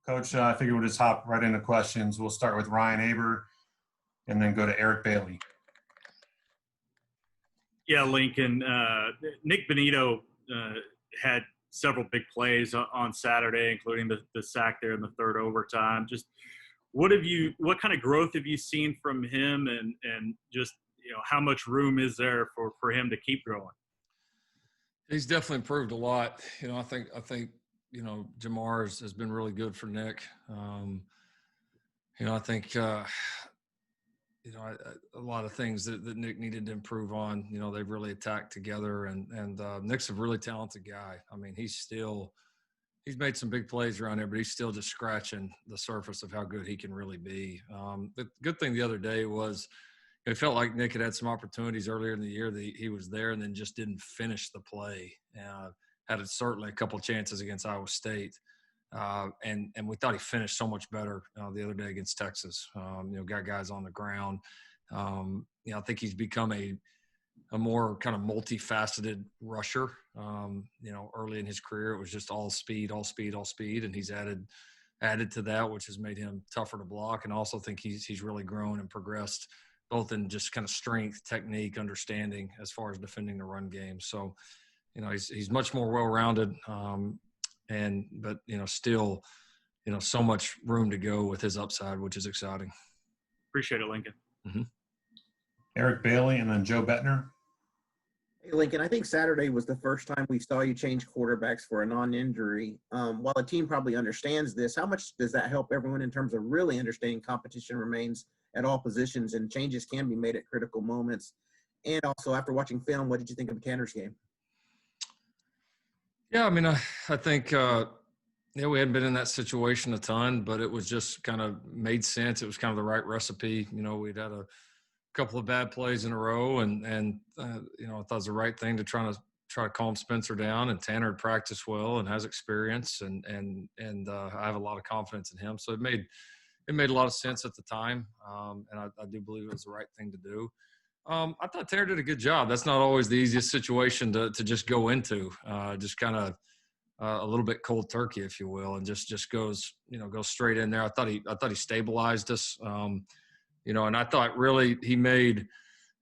Coach, I figure we'll just hop right into questions. We'll start with Ryan Aber and then go to Eric Bailey. Yeah, Lincoln. Nick Benito had several big plays on Saturday, including the sack there in the third overtime. Just what kind of growth have you seen from him, and just how much room is there for him to keep growing? He's definitely improved a lot. I think Jamar has been really good for Nick. I think a lot of things that Nick needed to improve on. They've really attacked together, and Nick's a really talented guy. I mean, he's made some big plays around there, but he's still just scratching the surface of how good he can really be. The good thing the other day was it felt like Nick had some opportunities earlier in the year that he was there and then just didn't finish the play. Had certainly a couple chances against Iowa State. And we thought he finished so much better the other day against Texas. Got guys on the ground. I think he's become a more kind of multifaceted rusher. Early in his career, it was just all speed, and he's added to that, which has made him tougher to block. And I also think he's really grown and progressed both in just kind of strength, technique, understanding as far as defending the run game. So, he's much more well-rounded. But still, so much room to go with his upside, which is exciting. Appreciate it, Lincoln. Mm-hmm. Eric Bailey and then Joe Bettner. Hey, Lincoln, I think Saturday was the first time we saw you change quarterbacks for a non-injury. While the team probably understands this, how much does that help everyone in terms of really understanding competition remains at all positions and changes can be made at critical moments? And also, after watching film, what did you think of Tanner's game? Yeah, I mean, I think we hadn't been in that situation a ton, but it was just kind of made sense. It was kind of the right recipe. We'd had a couple of bad plays in a row, and I thought it was the right thing to try to calm Spencer down. And Tanner had practiced well and has experience, and I have a lot of confidence in him. So it made a lot of sense at the time, and I do believe it was the right thing to do. I thought Tanner did a good job. That's not always the easiest situation to just go into, just kind of a little bit cold turkey, if you will, and just goes straight in there. I thought he stabilized us, and I thought really he made,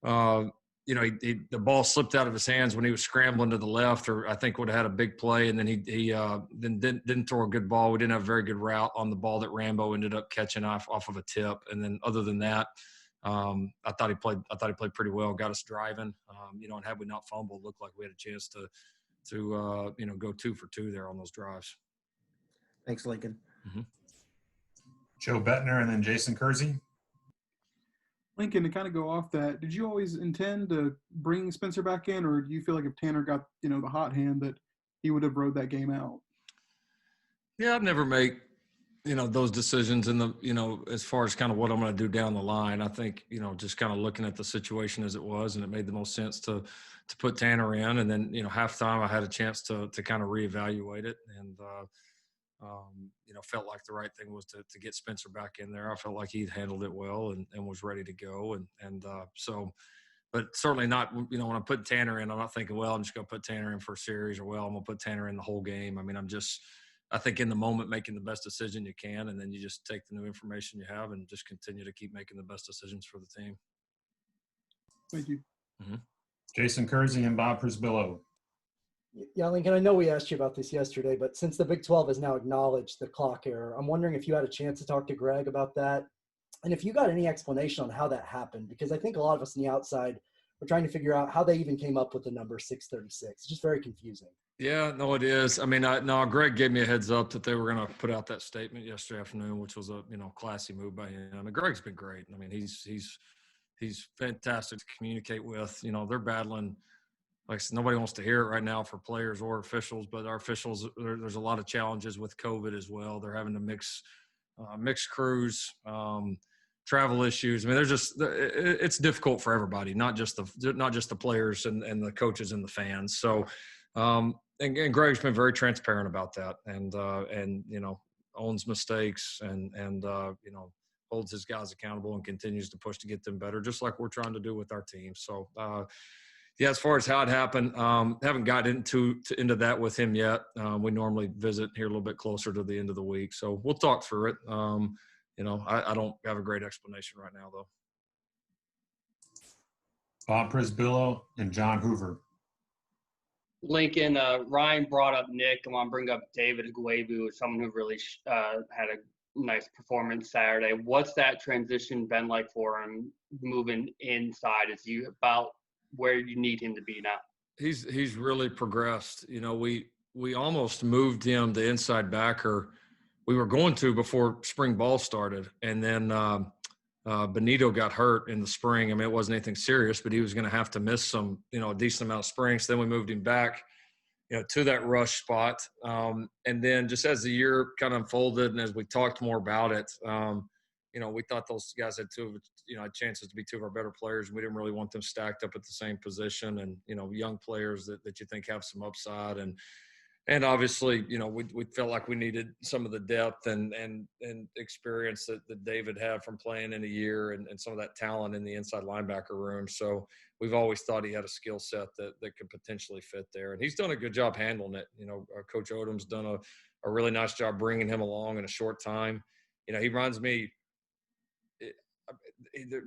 the ball slipped out of his hands when he was scrambling to the left, or I think would have had a big play, and then he then didn't throw a good ball. We didn't have a very good route on the ball that Rambo ended up catching off of a tip, and then other than that. I thought he played pretty well, got us driving, and had we not fumbled, looked like we had a chance to go 2 for 2 there on those drives. Thanks, Lincoln. Mm-hmm. Joe Bettner and then Jason Kersey. Lincoln, to kind of go off that, did you always intend to bring Spencer back in, or do you feel like if Tanner got, the hot hand that he would have rode that game out? Yeah, I'd never make, those decisions in the, as far as kind of what I'm going to do down the line. I think, just kind of looking at the situation as it was, and it made the most sense to put Tanner in. And then, halftime I had a chance to kind of reevaluate it, and, felt like the right thing was to get Spencer back in there. I felt like he'd handled it well and was ready to go. But certainly not, when I put Tanner in, I'm not thinking, well, I'm just going to put Tanner in for a series, or, well, I'm going to put Tanner in the whole game. I mean, I think in the moment making the best decision you can, and then you just take the new information you have and just continue to keep making the best decisions for the team. Thank you. Mm-hmm. Jason Kersey and Bob Prisbillo. Yeah, Lincoln, I know we asked you about this yesterday, but since the Big 12 has now acknowledged the clock error, I'm wondering if you had a chance to talk to Greg about that, and if you got any explanation on how that happened, because I think a lot of us on the outside are trying to figure out how they even came up with the number 636. It's just very confusing. Yeah, no, it is. I mean, Greg gave me a heads up that they were going to put out that statement yesterday afternoon, which was a classy move by him. I mean, Greg's been great. I mean, he's fantastic to communicate with. They're battling. Like I said, nobody wants to hear it right now for players or officials, but our officials, there's a lot of challenges with COVID as well. They're having to mix crews, travel issues. I mean, it's difficult for everybody, not just the players and the coaches and the fans. So. And Greg's been very transparent about that, and owns mistakes and holds his guys accountable and continues to push to get them better, just like we're trying to do with our team. So Yeah, as far as how it happened, haven't got into that with him yet. We normally visit here a little bit closer to the end of the week, so we'll talk through it. I don't have a great explanation right now, though. Bob Prisbillo and John Hoover. Lincoln, Ryan brought up Nick. I want to bring up David Guebu, someone who really had a nice performance Saturday. What's that transition been like for him moving inside? Is he about where you need him to be now? He's really progressed. We almost moved him to inside backer. We were going to before spring ball started, and then Benito got hurt in the spring. I mean, it wasn't anything serious, but he was going to have to miss some, a decent amount of spring. So then we moved him back, to that rush spot. And then just as the year kind of unfolded and as we talked more about it, we thought those guys had had chances to be two of our better players. We didn't really want them stacked up at the same position and, young players that you think have some upside. And obviously, we felt like we needed some of the depth and experience that David had from playing in a year and some of that talent in the inside linebacker room. So we've always thought he had a skill set that could potentially fit there. And he's done a good job handling it. Coach Odom's done a really nice job bringing him along in a short time. He reminds me –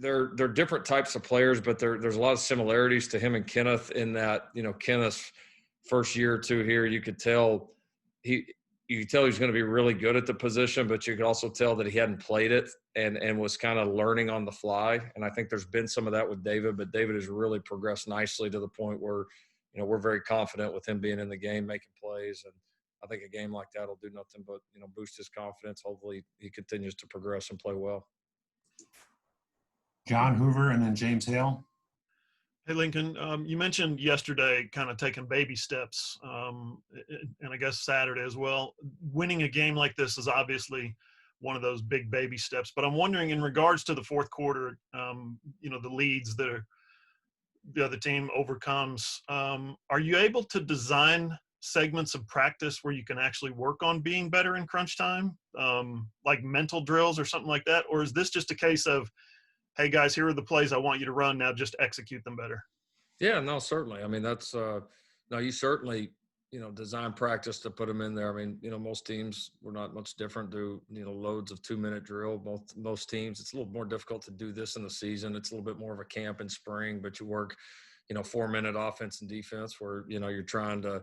they're different types of players, but there's a lot of similarities to him and Kenneth in that, Kenneth's first year or two here, you could tell he was going to be really good at the position, but you could also tell that he hadn't played it and was kind of learning on the fly. And I think there's been some of that with David, but David has really progressed nicely to the point where, we're very confident with him being in the game, making plays. And I think a game like that will do nothing but, boost his confidence. Hopefully he continues to progress and play well. John Hoover and then James Hale. Hey, Lincoln, you mentioned yesterday kind of taking baby steps, and I guess Saturday as well. Winning a game like this is obviously one of those big baby steps, but I'm wondering in regards to the fourth quarter, the leads that the other team overcomes, are you able to design segments of practice where you can actually work on being better in crunch time, like mental drills or something like that? Or is this just a case of, hey guys, here are the plays I want you to run. Now just execute them better? Yeah, no, certainly. I mean, that's you certainly, design practice to put them in there. I mean, most teams were not much different, do, loads of 2-minute drill. Most teams, it's a little more difficult to do this in the season. It's a little bit more of a camp in spring, but you work, 4-minute offense and defense where, you're trying to,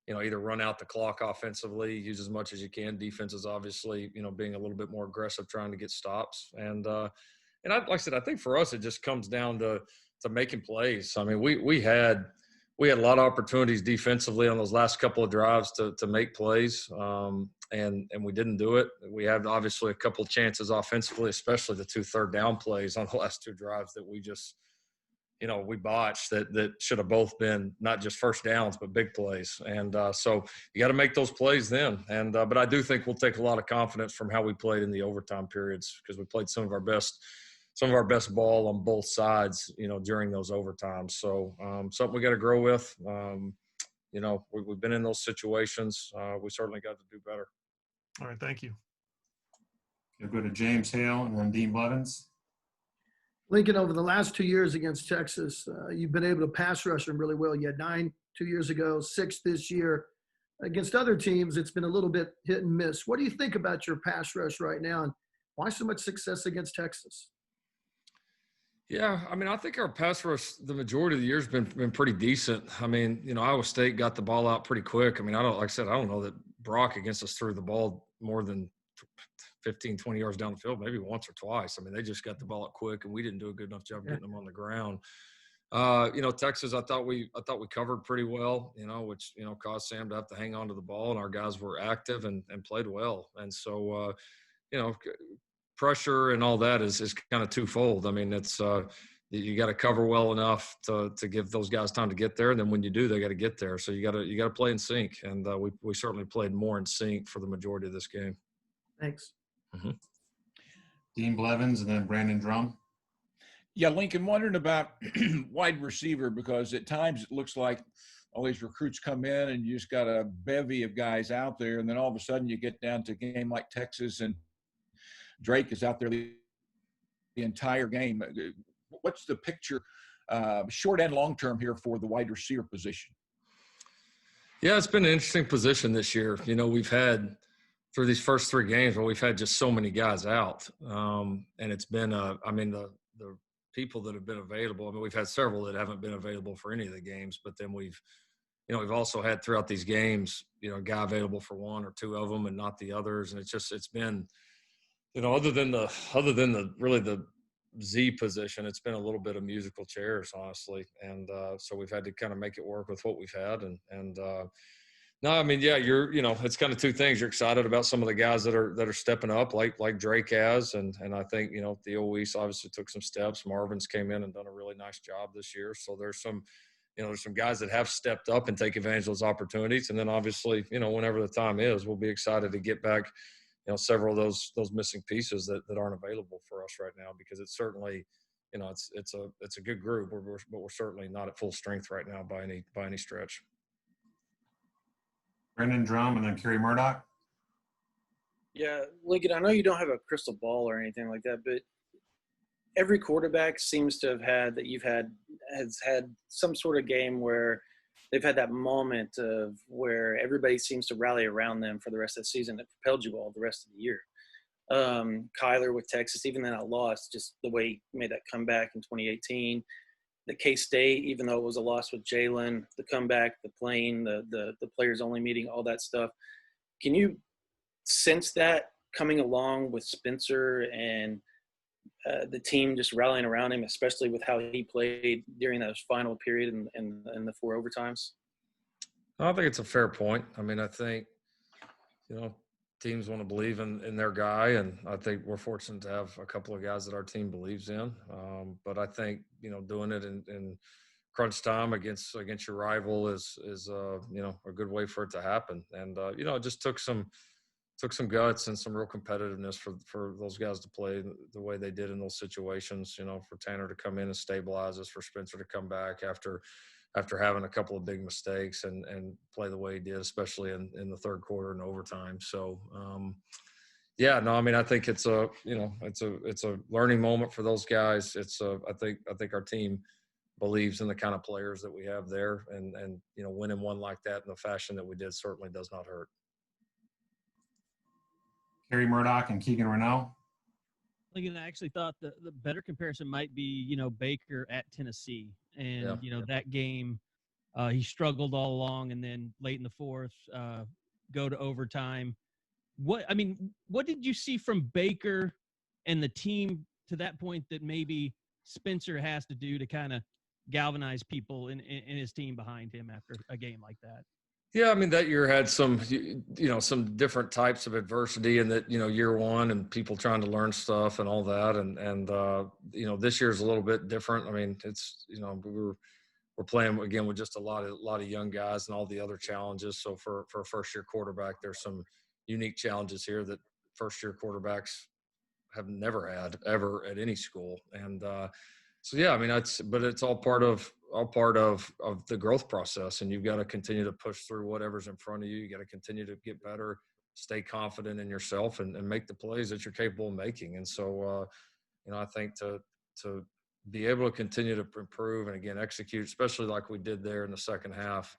either run out the clock offensively, use as much as you can. Defense is obviously, being a little bit more aggressive, trying to get stops. And like I said, I think for us, it just comes down to making plays. I mean, we had a lot of opportunities defensively on those last couple of drives to make plays, and we didn't do it. We had obviously a couple of chances offensively, especially the 2 third down plays on the last 2 drives that we just, we botched that should have both been not just first downs, but big plays. And so you got to make those plays then. And but I do think we'll take a lot of confidence from how we played in the overtime periods because we played some of our best ball on both sides, during those overtimes. So something we got to grow with. We've been in those situations. We certainly got to do better. All right, thank you. We'll go to James Hale and then Dean Blevins. Lincoln, over the last 2 years against Texas, you've been able to pass rush them really well. You had 9 2 years ago, 6 this year. Against other teams, it's been a little bit hit and miss. What do you think about your pass rush right now, and why so much success against Texas? Yeah, I mean, I think our pass rush the majority of the year has been pretty decent. I mean, Iowa State got the ball out pretty quick. I mean, like I said, I don't know that Brock against us threw the ball more than 15, 20 yards down the field, maybe once or twice. I mean, they just got the ball out quick, and we didn't do a good enough job getting them on the ground. Texas, I thought we covered pretty well, which, caused Sam to have to hang on to the ball, and our guys were active and played well. And so, pressure and all that is kind of twofold. I mean, it's you got to cover well enough to give those guys time to get there. And then when you do, they got to get there. So you got to play in sync. And we certainly played more in sync for the majority of this game. Thanks. Mm-hmm. Dean Blevins and then Brandon Drum. Yeah, Lincoln, wondering about wide receiver, because at times it looks like all these recruits come in and you just got a bevy of guys out there. And then all of a sudden you get down to a game like Texas and Drake is out there the entire game. What's the picture short and long term here for the wide receiver position? Yeah, it's been an interesting position this year. You know, we've had through these first 3 games where we've had just so many guys out, and it's been the people that have been available. I mean, we've had several that haven't been available for any of the games, but then we've also had throughout these games, a guy available for 1 or 2 of them and not the others. And it's been, other than the Z position, it's been a little bit of musical chairs, honestly. And so we've had to kind of make it work with what we've had. No, I mean, yeah, it's kind of 2 things. You're excited about some of the guys that are stepping up, like Drake has, and I think Theo Weiss obviously took some steps. Marvin's came in and done a really nice job this year. So there's some guys that have stepped up and take advantage of those opportunities. And then obviously, whenever the time is, we'll be excited to get back, several of those missing pieces that aren't available for us right now, because it's certainly, it's a good group, but we're certainly not at full strength right now by any stretch. Brendan Drum and then Kerry Murdoch. Yeah, Lincoln, I know you don't have a crystal ball or anything like that, but every quarterback seems to have has had some sort of game where they've had that moment of where everybody seems to rally around them for the rest of the season that propelled you all the rest of the year. Kyler with Texas, even then I lost, just the way he made that comeback in 2018. The K-State, even though it was a loss with Jalen, the comeback, the plane, the players only meeting, all that stuff. Can you sense that coming along with Spencer and the team just rallying around him, especially with how he played during that final period and the 4 overtimes? I think it's a fair point. I mean, I think, teams want to believe in their guy, and I think we're fortunate to have a couple of guys that our team believes in. But I think, doing it in crunch time against your rival is a good way for it to happen. And, it just took some guts and some real competitiveness for those guys to play the way they did in those situations, for Tanner to come in and stabilize us, for Spencer to come back after having a couple of big mistakes and play the way he did, especially in the third quarter and overtime. So, I think it's a learning moment for those guys. I think our team believes in the kind of players that we have there, and winning one like that in the fashion that we did certainly does not hurt. Kerry Murdoch and Keegan Renault. I actually thought the better comparison might be, Baker at Tennessee. And, that game, he struggled all along, and then late in the 4th, go to overtime. What did you see from Baker and the team to that point that maybe Spencer has to do to kind of galvanize people in his team behind him after a game like that? Yeah, I mean, that year had some different types of adversity, and that, year one and people trying to learn stuff and all that. And this year's a little bit different. I mean, it's, we're playing again with just a lot of young guys and all the other challenges. So for a first year quarterback, there's some unique challenges here that first year quarterbacks have never had ever at any school. And so, yeah, I mean, it's all part of the growth process, and you've got to continue to push through whatever's in front of you. You got to continue to get better, stay confident in yourself, and make the plays that you're capable of making. And so, I think to be able to continue to improve and again execute, especially like we did there in the second half,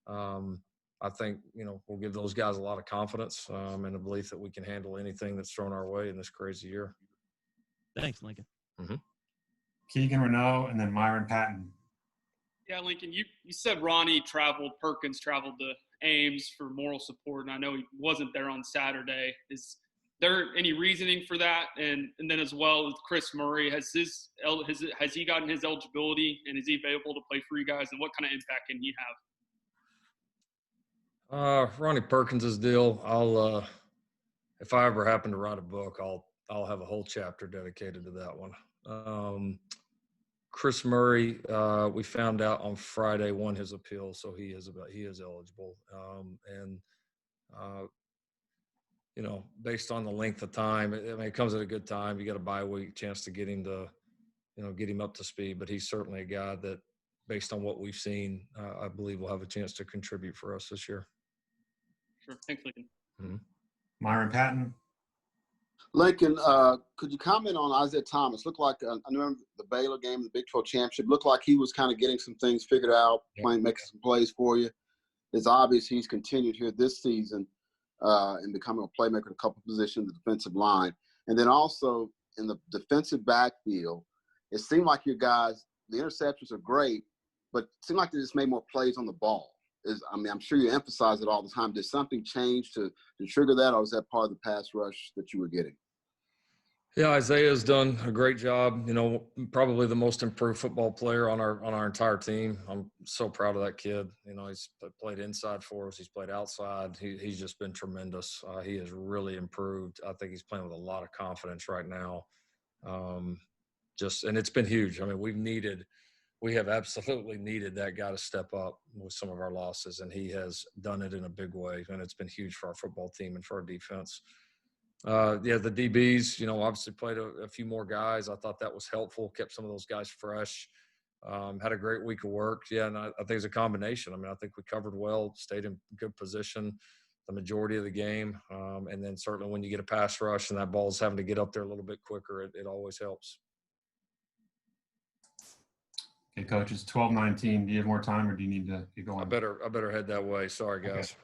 I think we'll give those guys a lot of confidence and a belief that we can handle anything that's thrown our way in this crazy year. Thanks, Lincoln. Mm-hmm. Keegan Renault and then Myron Patton. Yeah, Lincoln, you said Perkins traveled to Ames for moral support, and I know he wasn't there on Saturday. Is there any reasoning for that? And then as well as Chris Murray, has he gotten his eligibility, and is he available to play for you guys, and what kind of impact can he have? Ronnie Perkins' deal, I'll if I ever happen to write a book, I'll have a whole chapter dedicated to that one. Chris Murray, we found out on Friday, won his appeal, so he is eligible. Based on the length of time, it comes at a good time. You got a bye week, chance to get him up to speed. But he's certainly a guy that, based on what we've seen, I believe will have a chance to contribute for us this year. Sure. Thanks, Lincoln. Mm-hmm. Myron Patton. Lincoln, could you comment on Isaiah Thomas? Looked like I remember the Baylor game, the Big 12 championship. Looked like he was kind of getting some things figured out, playing, making some plays for you. It's obvious he's continued here this season and becoming a playmaker in a couple positions, the defensive line, and then also in the defensive backfield. It seemed like your guys, the interceptions are great, but it seemed like they just made more plays on the ball. I'm sure you emphasize it all the time. Did something change to trigger that, or was that part of the pass rush that you were getting? Yeah, Isaiah's done a great job. You know, probably the most improved football player on our entire team. I'm so proud of that kid. You know, he's played inside for us. He's played outside. He's just been tremendous. He has really improved. I think he's playing with a lot of confidence right now. And it's been huge. I mean, we have absolutely needed that guy to step up with some of our losses, and he has done it in a big way. And it's been huge for our football team and for our defense. The DBs, you know, obviously played a few more guys. I thought that was helpful, kept some of those guys fresh, had a great week of work. Yeah, and I think it's a combination. I mean, I think we covered well, stayed in good position the majority of the game. And then certainly when you get a pass rush and that ball's having to get up there a little bit quicker, it always helps. Okay, Coach, it's 12:19. Do you have more time or do you need to get going? I better head that way. Sorry, guys.